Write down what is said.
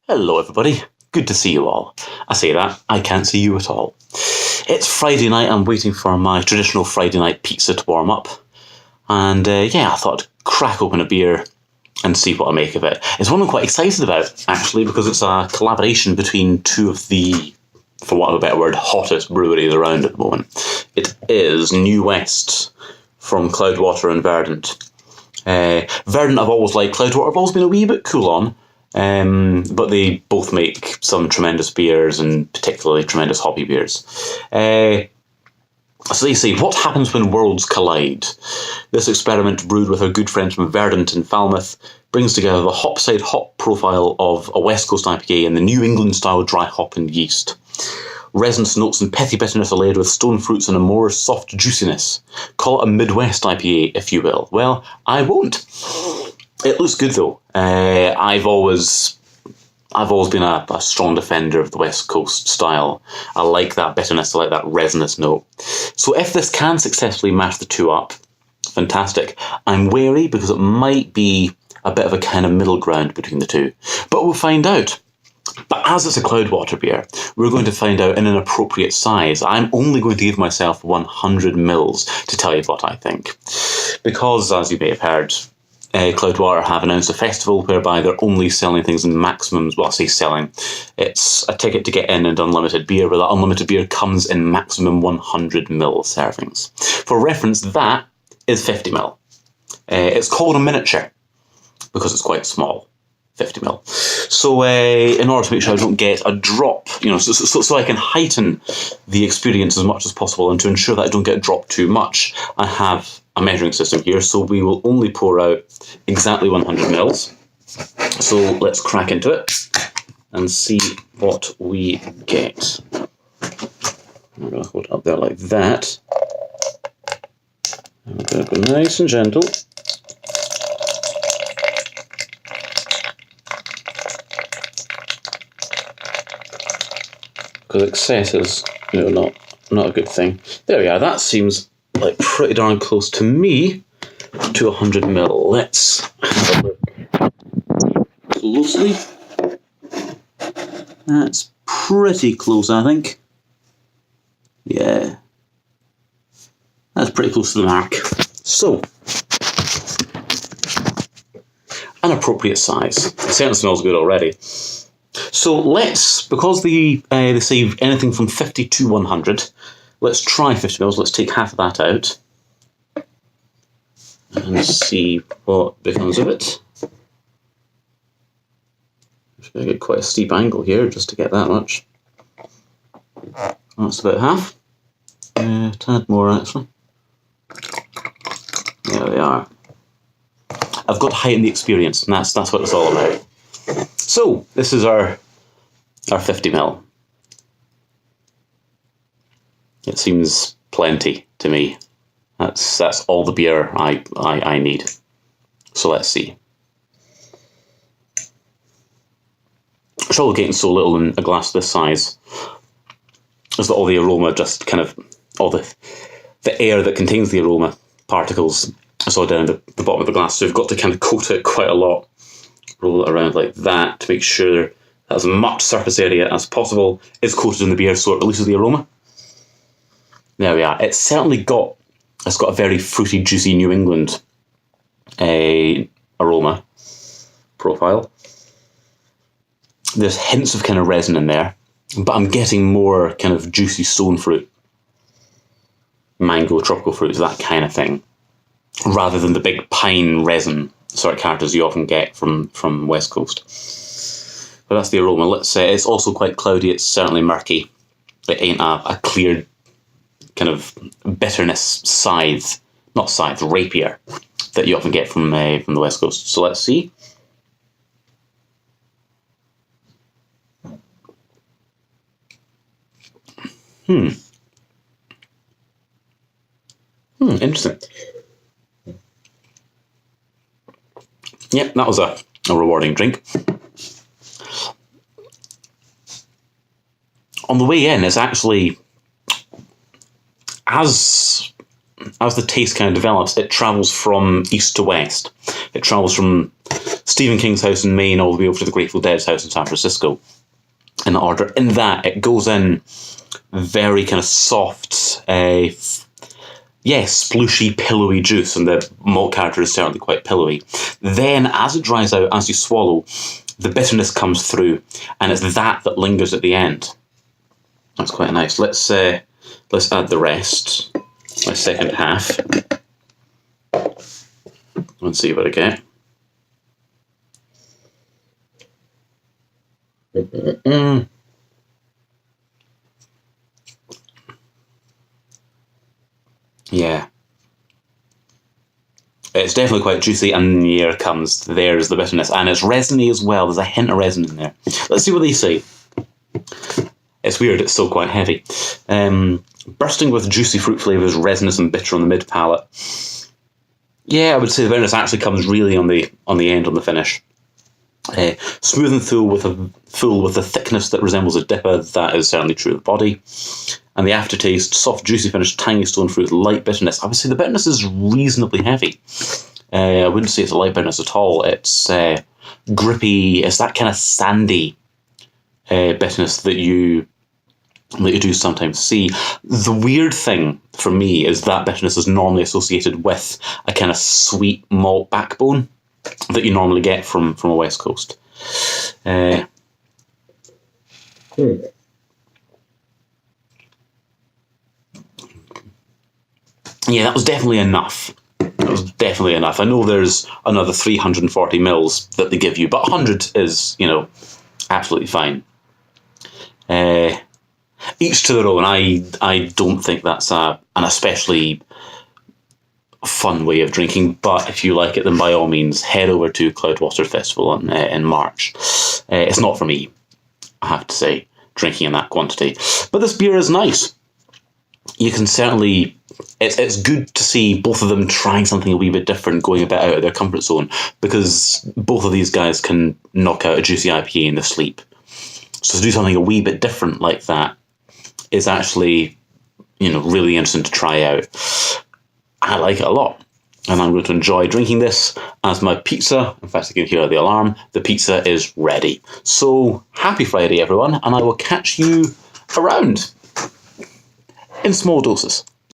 Hello everybody, good to see you all. I say that, I can't see you at all. It's Friday night, I'm waiting for my traditional Friday night pizza to warm up. And yeah, I thought I'd crack open a beer and see what I make of it. It's one I'm quite excited about, actually, because it's a collaboration between two of the, for want of a better word, hottest breweries around at the moment. It is New West from Cloudwater and Verdant. Verdant I've always liked, Cloudwater I've always been a wee bit cool on. But they both make some tremendous beers, and particularly tremendous hoppy beers. So they say, what happens when worlds collide? This experiment, brewed with our good friends from Verdant in Falmouth, brings together the hopside hop profile of a West Coast IPA and the New England-style dry hop and yeast. Resinous notes and petty bitterness are layered with stone fruits and a more soft juiciness. Call it a Midwest IPA, if you will. Well, I won't. It looks good though. I've always been a strong defender of the West Coast style. I like that bitterness, I like that resinous note. So if this can successfully mash the two up, fantastic. I'm wary because it might be a bit of a kind of middle ground between the two. But we'll find out. But as it's a Cloudwater beer, we're going to find out in an appropriate size. I'm only going to give myself 100 mils to tell you what I think. Because, as you may have heard, Cloudwater have announced a festival whereby they're only selling things in maximums. Well, I say selling. It's a ticket to get in and unlimited beer, where that unlimited beer comes in maximum 100 ml servings. For reference, that is 50 ml. It's called a miniature because it's quite small. 50 ml. So in order to make sure I don't get a drop, so I can heighten the experience as much as possible, and to ensure that I don't get dropped too much, I have a measuring system here. So we will only pour out exactly 100 mils. So let's crack into it and see what we get. I'm going to hold it up there like that. And we're going to go nice and gentle. Because excess is, not a good thing. There we are. That seems like pretty darn close to me to 100 ml. Let's have a look closely. That's pretty close, I think. Yeah, that's pretty close to the mark. So, an appropriate size. It certainly smells good already. So let's, because they say anything from 50 to 100, let's try 50 mils. Let's take half of that out and see what becomes of it. I'm going to get quite a steep angle here just to get that much. That's about half. A tad more actually. There we are. I've got to heighten the experience, and that's what it's all about. So, this is our 50 ml. It seems plenty to me. That's all the beer I need. So let's see. Trouble getting so little in a glass this size is that all the aroma just kind of, all the air that contains the aroma particles is all down the bottom of the glass. So you've got to kind of coat it quite a lot. Roll it around like that to make sure that as much surface area as possible is coated in the beer so it releases the aroma. There we are. It's got a very fruity, juicy New England aroma profile. There's hints of kind of resin in there, but I'm getting more kind of juicy stone fruit, mango, tropical fruits, that kind of thing, rather than the big pine resin sort of characters you often get from West Coast. But that's the aroma. Let's say it's also quite cloudy. It's certainly murky. It ain't a clear kind of bitterness rapier that you often get from the West Coast. So let's see. Interesting. Yep, that was a rewarding drink. On the way in, it's actually, as the taste kind of develops, it travels from east to west. It travels from Stephen King's house in Maine all the way over to the Grateful Dead's house in San Francisco. In order. In that, it goes in very kind of soft, splooshy, pillowy juice, and the malt character is certainly quite pillowy. Then, as it dries out, as you swallow, the bitterness comes through, and it's that lingers at the end. That's quite nice. Let's add the rest. My second half. Let's see what I get. Yeah. It's definitely quite juicy, and here it comes. There's the bitterness, and it's resiny as well. There's a hint of resin in there. Let's see what they say. It's weird, it's still quite heavy. Bursting with juicy fruit flavours, resinous and bitter on the mid-palate. Yeah, I would say the bitterness actually comes really on the end, on the finish. Smooth and full with a thickness that resembles a dipper. That is certainly true of the body. And the aftertaste, soft, juicy finish, tangy stone fruit, light bitterness. I would say the bitterness is reasonably heavy. I wouldn't say it's a light bitterness at all. It's grippy. It's that kind of sandy bitterness that you do sometimes see. The weird thing for me is that bitterness is normally associated with a kind of sweet malt backbone that you normally get from a West Coast. Yeah, that was definitely enough. I know there's another 340 mils that they give you, but 100 is, absolutely fine. Each to their own. I don't think that's an especially fun way of drinking, but if you like it, then by all means head over to Cloudwater Festival in March. It's not for me, I have to say, drinking in that quantity. But this beer is nice. You can certainly... It's good to see both of them trying something a wee bit different, going a bit out of their comfort zone, because both of these guys can knock out a juicy IPA in their sleep. So to do something a wee bit different like that is actually, really interesting to try out. I like it a lot, and I'm going to enjoy drinking this as my pizza. In fact, you can hear the alarm. The pizza is ready. So happy Friday, everyone, and I will catch you around in small doses.